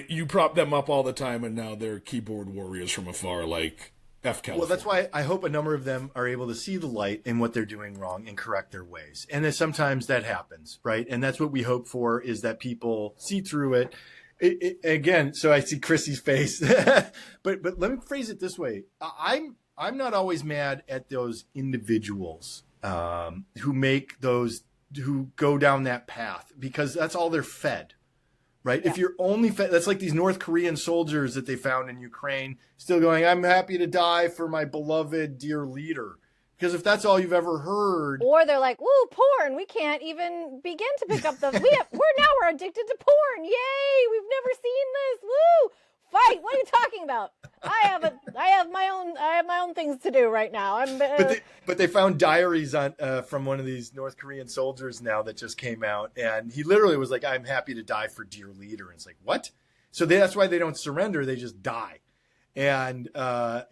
you prop them up all the time, and now they're keyboard warriors from afar like F California. Well, that's why I hope a number of them are able to see the light in what they're doing wrong and correct their ways. And then sometimes that happens, right? And that's what we hope for, is that people see through it. Again, so I see Crissy's face, but let me phrase it this way. I'm not always mad at those individuals who go down that path, because that's all they're fed. Right. Yeah. If you're only fed, that's like these North Korean soldiers that they found in Ukraine, still going, I'm happy to die for my beloved dear leader. Because if that's all you've ever heard. Or they're like, woo, porn. We can't even begin to pick up the, we're addicted to porn. Yay. We've never seen this. Woo. Fight. What are you talking about? I have my own things to do right now. But they found diaries from one of these North Korean soldiers now that just came out, and he literally was like, "I'm happy to die for dear leader." And it's like, what? So that's why they don't surrender; they just die, and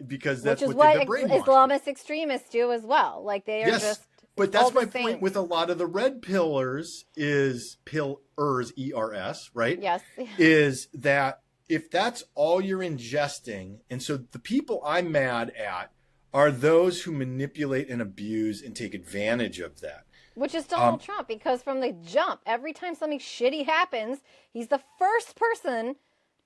because that's what they're brainwashed. Islamist extremists do as well. Like they are just. But that's my point with a lot of the red pillars, ERS, right? Yes. Is that if that's all you're ingesting, and so the people I'm mad at are those who manipulate and abuse and take advantage of that. Which is Donald Trump, because from the jump, every time something shitty happens, he's the first person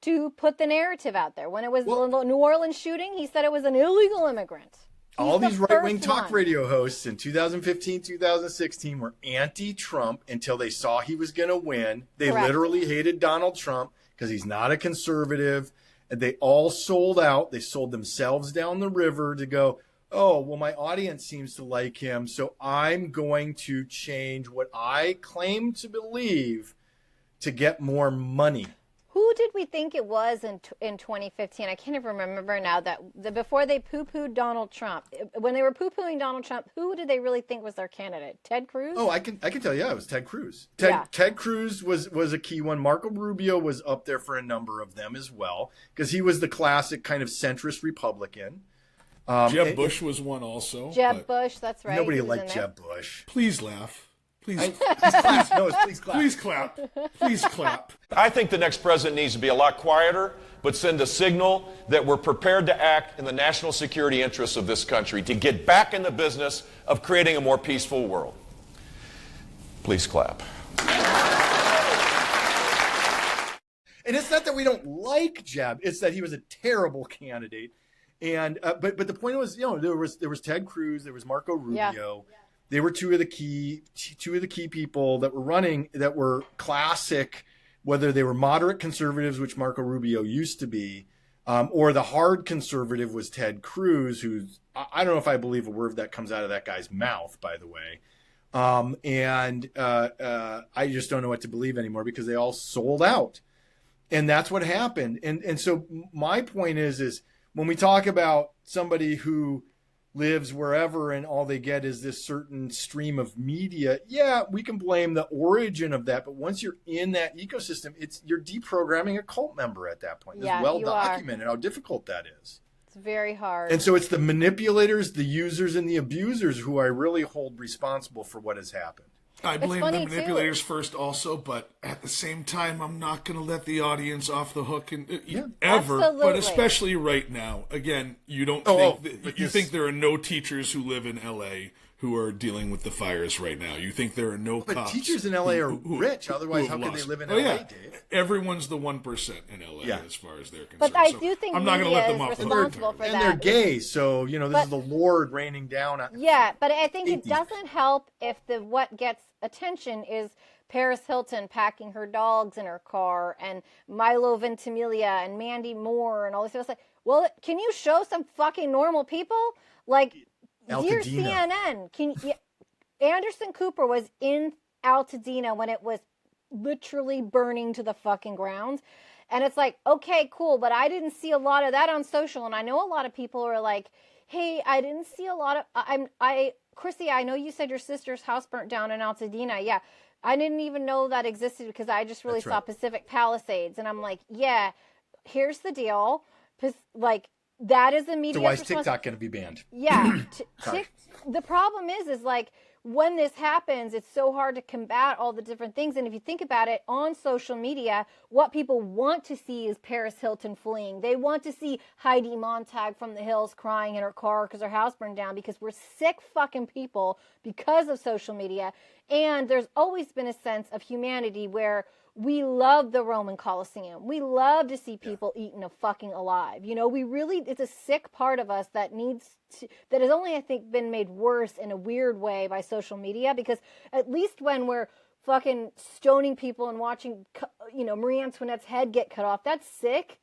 to put the narrative out there. When it was the New Orleans shooting, he said it was an illegal immigrant. All these right-wing talk radio hosts in 2015, 2016 were anti-Trump until they saw he was going to win. They literally hated Donald Trump because he's not a conservative. And they all sold out. They sold themselves down the river to go, oh, well, my audience seems to like him, so I'm going to change what I claim to believe to get more money. Who did we think it was in 2015? I can't even remember now before they poo-pooed Donald Trump. When they were poo-pooing Donald Trump, who did they really think was their candidate? Ted Cruz? Oh, I can tell you, it was Ted Cruz. Ted Cruz was a key one. Marco Rubio was up there for a number of them as well, because he was the classic kind of centrist Republican. Jeb Bush was one also. Jeb Bush, that's right. Nobody liked Jeb Bush. Please laugh. Please clap. No, please clap. Please clap. Please clap. I think the next president needs to be a lot quieter, but send a signal that we're prepared to act in the national security interests of this country to get back in the business of creating a more peaceful world. Please clap. And it's not that we don't like Jeb; it's that he was a terrible candidate. And but the point was, there was Ted Cruz, there was Marco Rubio. Yeah. They were two of the key people that were running, that were classic, whether they were moderate conservatives, which Marco Rubio used to be, or the hard conservative was Ted Cruz, who's, I don't know if I believe a word that comes out of that guy's mouth, by the way. I just don't know what to believe anymore because they all sold out. And that's what happened. And so my point is when we talk about somebody who lives wherever and all they get is this certain stream of media, yeah, we can blame the origin of that. But once you're in that ecosystem, you're deprogramming a cult member at that point. It's well documented how difficult that is. It's very hard. And so it's the manipulators, the users, and the abusers who I really hold responsible for what has happened. I blame the manipulators first also, but at the same time, I'm not going to let the audience off the hook ever, absolutely. But especially right now. Again, you don't think you think there are no teachers who live in LA who are dealing with the fires right now. You think there are no cops. But teachers in LA are rich. Otherwise, how can they live in LA, Dave? Everyone's the 1% in LA as far as they're concerned. But I do think I'm not going to let them off the hook. And they're gay, so this is the Lord raining down on. Yeah, but I think it doesn't help if what gets attention is Paris Hilton packing her dogs in her car, and Milo Ventimiglia and Mandy Moore and all this stuff. Like, well, can you show some fucking normal people? Like, dear CNN, Anderson Cooper was in Altadena when it was literally burning to the fucking ground. And it's like, okay, cool, but I didn't see a lot of that on social. And I know a lot of people are like, hey, I didn't see a lot of, Crissy, I know you said your sister's house burnt down in Altadena. Yeah, I didn't even know that existed because I just really saw Pacific Palisades. And I'm like, yeah, here's the deal. Like, that is the media. So why is TikTok going to be banned? Yeah. The problem is like, when this happens, it's so hard to combat all the different things. And if you think about it, on social media, what people want to see is Paris Hilton fleeing. They want to see Heidi Montag from the hills crying in her car because her house burned down, because we're sick fucking people because of social media. And there's always been a sense of humanity where we love the Roman Colosseum. We love to see people eaten fucking alive. It's a sick part of us that that has only, I think, been made worse in a weird way by social media, because at least when we're fucking stoning people and watching, Marie Antoinette's head get cut off, that's sick,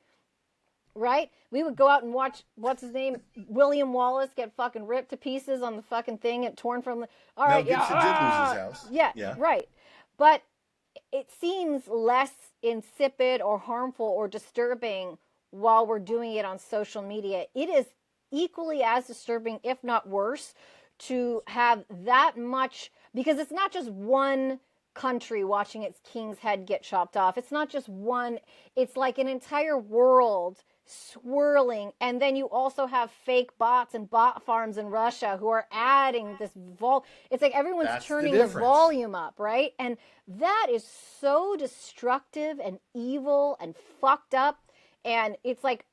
right? We would go out and watch, what's his name? William Wallace get fucking ripped to pieces on the fucking thing and torn from the, all right. Mel Gibson did lose his house. Yeah, right. But it seems less insipid or harmful or disturbing while we're doing it on social media. It is equally as disturbing, if not worse, to have that much, because it's not just one country watching its king's head get chopped off. It's not just one, it's like an entire world swirling. And then you also have fake bots and bot farms in Russia who are adding this it's like everyone's turning the volume up, right? And that is so destructive and evil and fucked up. And it's like,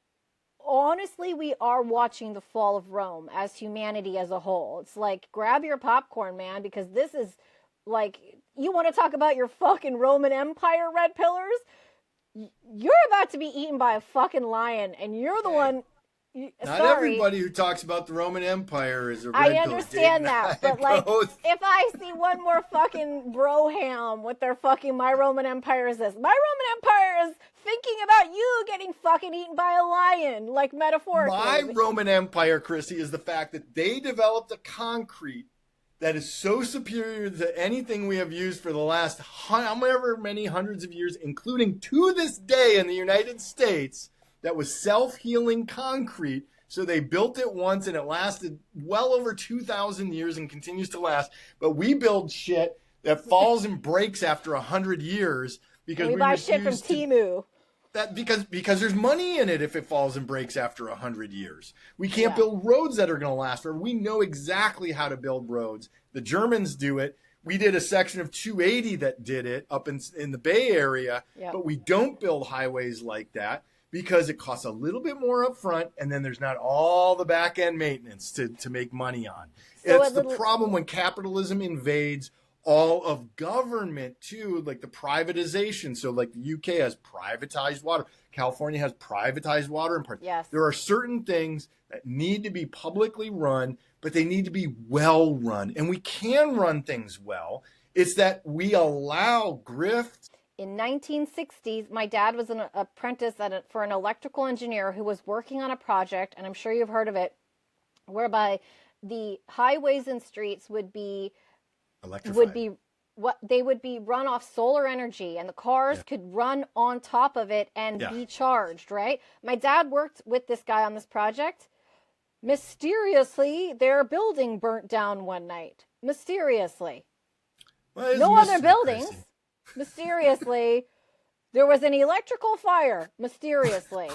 honestly, we are watching the fall of Rome as humanity as a whole. It's like, grab your popcorn, man, because this is like, you want to talk about your fucking Roman Empire, red pillars? You're about to be eaten by a fucking lion, and you're the one. Not sorry. everybody who talks about the Roman Empire is a red I pill. understand that, but like, if I see one more fucking broham with their fucking "My Roman Empire is this," my Roman Empire is thinking about you getting fucking eaten by a lion, like metaphorically. My Roman Empire, Crissy, is the fact that they developed a concrete that is so superior to anything we have used for the last however many hundreds of years, including to this day in the United States, that was self-healing concrete. So they built it once and it lasted well over 2,000 years and continues to last. But we build shit that falls and breaks after 100 years because we buy shit from Temu. Because there's money in it if it falls and breaks after 100 years. We can't build roads that are going to last forever. We know exactly how to build roads. The Germans do it. We did a section of 280 that did it up in the Bay Area, but we don't build highways like that because it costs a little bit more up front, and then there's not all the back-end maintenance to make money on. So it's the problem when capitalism invades all of government too, like the privatization. So like the UK has privatized water. California has privatized water in part. Yes. There are certain things that need to be publicly run, but they need to be well run. And we can run things well. It's that we allow grift. In 1960s, my dad was an apprentice for an electrical engineer who was working on a project, and I'm sure you've heard of it, whereby the highways and streets would be run off solar energy, and the cars could run on top of it and be charged, right? My dad worked with this guy on this project. Mysteriously, their building burnt down one night. Mysteriously. No other buildings. Crazy. Mysteriously. There was an electrical fire. Mysteriously.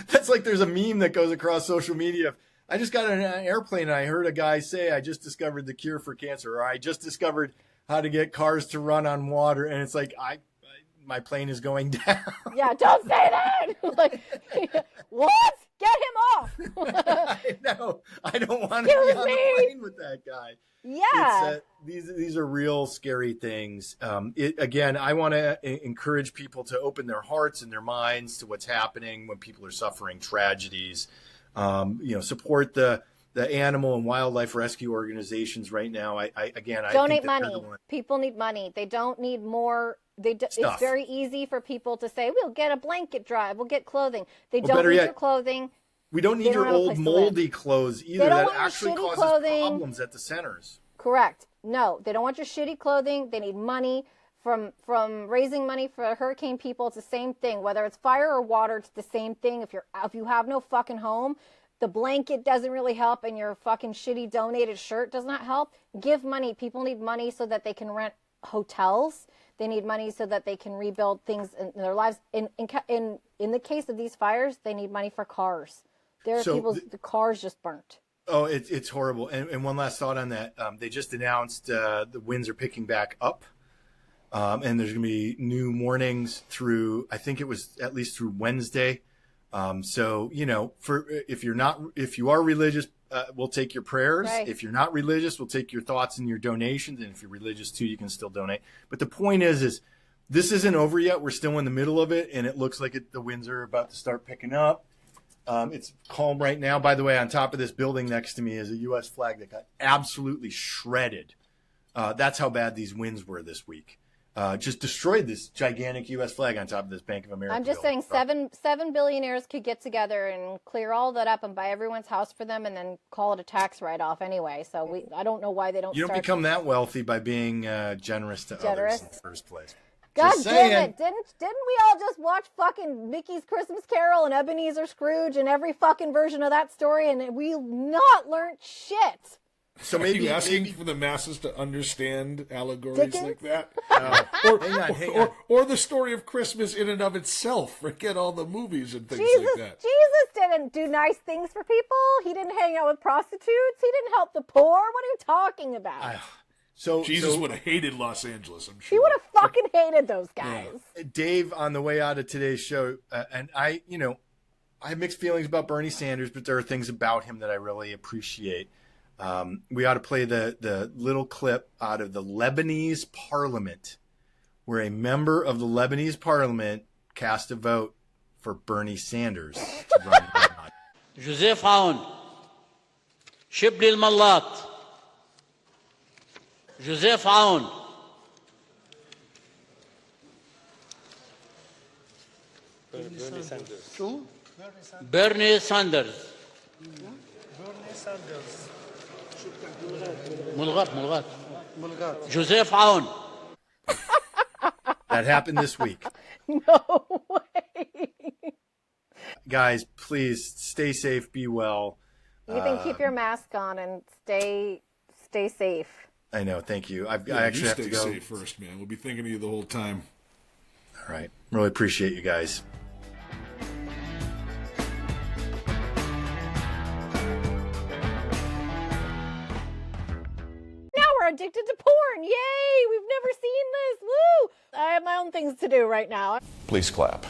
That's like there's a meme that goes across social media. I just got on an airplane and I heard a guy say, I just discovered the cure for cancer, or I just discovered how to get cars to run on water. And it's like, my plane is going down. Yeah, don't say that. Like, what? Get him off. I know. I don't want to be on the plane with that guy. Yeah. These are real scary things. Again, I want to encourage people to open their hearts and their minds to what's happening when people are suffering tragedies. Support the animal and wildlife rescue organizations right now. I donate money. People need money. They don't need more. It's very easy for people to say, we'll get a blanket drive. We'll get clothing. They don't need your clothing. We don't need your old moldy clothes either. That actually causes problems at the centers. Correct. No, they don't want your shitty clothing. They need money. From raising money for hurricane people, it's the same thing. Whether it's fire or water, it's the same thing. If you have no fucking home, the blanket doesn't really help, and your fucking shitty donated shirt does not help. Give money. People need money so that they can rent hotels. They need money so that they can rebuild things in their lives. In the case of these fires, they need money for cars. The cars just burnt. Oh, it's horrible. And one last thought on that. They just announced the winds are picking back up. And there's going to be new warnings through, I think it was at least through Wednesday. So, if you are religious, we'll take your prayers. Right. If you're not religious, we'll take your thoughts and your donations. And if you're religious too, you can still donate. But the point is this isn't over yet. We're still in the middle of it. And it looks like the winds are about to start picking up. It's calm right now. By the way, on top of this building next to me is a U.S. flag that got absolutely shredded. That's how bad these winds were this week. Just destroyed this gigantic U.S. flag on top of this Bank of America. I'm just saying seven billionaires could get together and clear all that up and buy everyone's house for them and then call it a tax write-off anyway. So I don't know why they don't. You don't become that wealthy by being generous to others in the first place. God damn it! Didn't we all just watch fucking Mickey's Christmas Carol and Ebenezer Scrooge and every fucking version of that story, and we not learned shit? So maybe asking for the masses to understand allegories like that, or the story of Christmas in and of itself. Forget all the movies and things like that. Jesus didn't do nice things for people. He didn't hang out with prostitutes. He didn't help the poor. What are you talking about? Jesus would have hated Los Angeles, I'm sure. He would have fucking hated those guys. Yeah. Dave, on the way out of today's show, and I have mixed feelings about Bernie Sanders, but there are things about him that I really appreciate. We ought to play the little clip out of the Lebanese parliament where a member of the Lebanese parliament cast a vote for Bernie Sanders to run. جوزيف عون شبلي الملاط جوزيف عون بيرني ساندرز ملغات جوزيف عون. That happened this week. No way. Guys, please stay safe, be well. Ethan, keep your mask on and stay safe. I know, thank you. I You actually have to stay go. safe first, man. We'll be thinking of you the whole time. All right. Really appreciate you guys. Now we're addicted to porn. Yay! We've never seen this. Woo! I have my own things to do right now. Please clap.